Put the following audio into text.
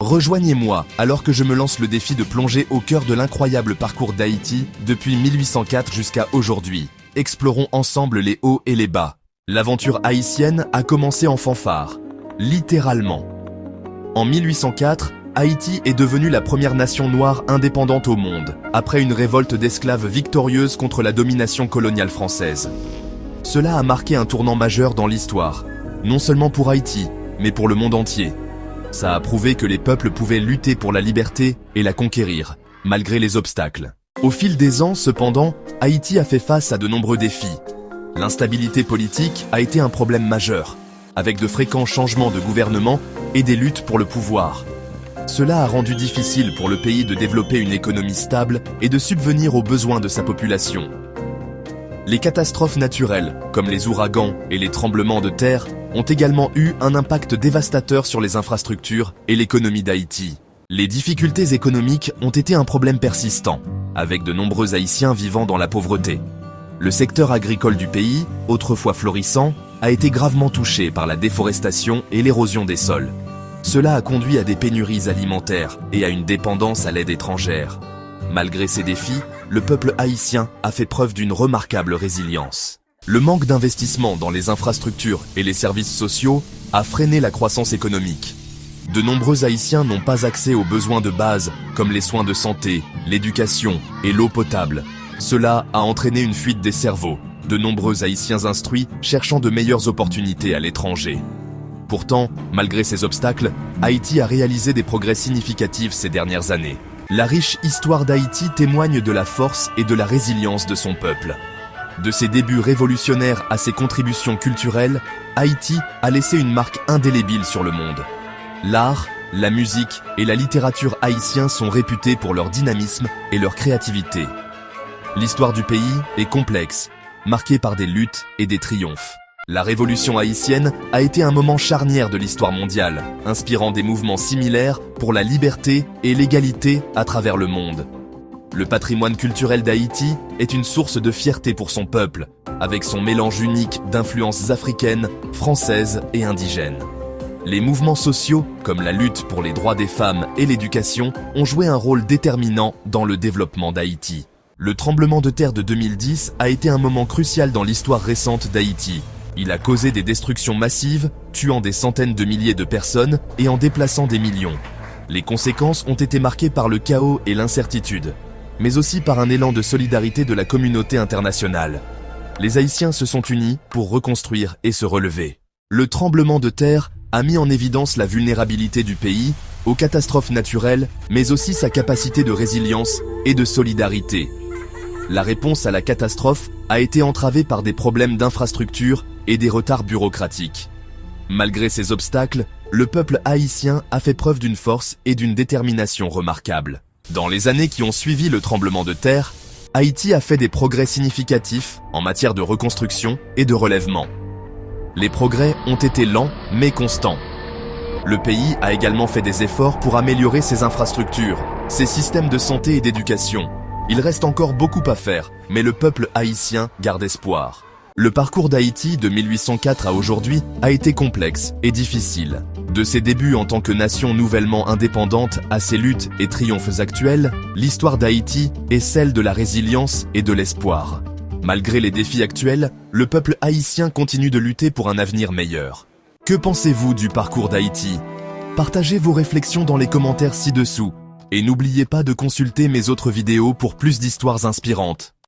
Rejoignez-moi alors que je me lance le défi de plonger au cœur de l'incroyable parcours d'Haïti depuis 1804 jusqu'à aujourd'hui. Explorons ensemble les hauts et les bas. L'aventure haïtienne a commencé en fanfare, littéralement. En 1804, Haïti est devenue la première nation noire indépendante au monde, après une révolte d'esclaves victorieuse contre la domination coloniale française. Cela a marqué un tournant majeur dans l'histoire, non seulement pour Haïti, mais pour le monde entier. Ça a prouvé que les peuples pouvaient lutter pour la liberté et la conquérir, malgré les obstacles. Au fil des ans, cependant, Haïti a fait face à de nombreux défis. L'instabilité politique a été un problème majeur, avec de fréquents changements de gouvernement et des luttes pour le pouvoir. Cela a rendu difficile pour le pays de développer une économie stable et de subvenir aux besoins de sa population. Les catastrophes naturelles, comme les ouragans et les tremblements de terre, ont également eu un impact dévastateur sur les infrastructures et l'économie d'Haïti. Les difficultés économiques ont été un problème persistant, avec de nombreux Haïtiens vivant dans la pauvreté. Le secteur agricole du pays, autrefois florissant, a été gravement touché par la déforestation et l'érosion des sols. Cela a conduit à des pénuries alimentaires et à une dépendance à l'aide étrangère. Malgré ces défis, le peuple haïtien a fait preuve d'une remarquable résilience. Le manque d'investissement dans les infrastructures et les services sociaux a freiné la croissance économique. De nombreux Haïtiens n'ont pas accès aux besoins de base comme les soins de santé, l'éducation et l'eau potable. Cela a entraîné une fuite des cerveaux, de nombreux Haïtiens instruits cherchant de meilleures opportunités à l'étranger. Pourtant, malgré ces obstacles, Haïti a réalisé des progrès significatifs ces dernières années. La riche histoire d'Haïti témoigne de la force et de la résilience de son peuple. De ses débuts révolutionnaires à ses contributions culturelles, Haïti a laissé une marque indélébile sur le monde. L'art, la musique et la littérature haïtiens sont réputés pour leur dynamisme et leur créativité. L'histoire du pays est complexe, marquée par des luttes et des triomphes. La révolution haïtienne a été un moment charnière de l'histoire mondiale, inspirant des mouvements similaires pour la liberté et l'égalité à travers le monde. Le patrimoine culturel d'Haïti est une source de fierté pour son peuple, avec son mélange unique d'influences africaines, françaises et indigènes. Les mouvements sociaux, comme la lutte pour les droits des femmes et l'éducation, ont joué un rôle déterminant dans le développement d'Haïti. Le tremblement de terre de 2010 a été un moment crucial dans l'histoire récente d'Haïti. Il a causé des destructions massives, tuant des centaines de milliers de personnes et en déplaçant des millions. Les conséquences ont été marquées par le chaos et l'incertitude, mais aussi par un élan de solidarité de la communauté internationale. Les Haïtiens se sont unis pour reconstruire et se relever. Le tremblement de terre a mis en évidence la vulnérabilité du pays aux catastrophes naturelles, mais aussi sa capacité de résilience et de solidarité. La réponse à la catastrophe a été entravée par des problèmes d'infrastructure et des retards bureaucratiques. Malgré ces obstacles, le peuple haïtien a fait preuve d'une force et d'une détermination remarquables. Dans les années qui ont suivi le tremblement de terre, Haïti a fait des progrès significatifs en matière de reconstruction et de relèvement. Les progrès ont été lents mais constants. Le pays a également fait des efforts pour améliorer ses infrastructures, ses systèmes de santé et d'éducation. Il reste encore beaucoup à faire, mais le peuple haïtien garde espoir. Le parcours d'Haïti de 1804 à aujourd'hui a été complexe et difficile. De ses débuts en tant que nation nouvellement indépendante à ses luttes et triomphes actuels, l'histoire d'Haïti est celle de la résilience et de l'espoir. Malgré les défis actuels, le peuple haïtien continue de lutter pour un avenir meilleur. Que pensez-vous du parcours d'Haïti? Partagez vos réflexions dans les commentaires ci-dessous et n'oubliez pas de consulter mes autres vidéos pour plus d'histoires inspirantes.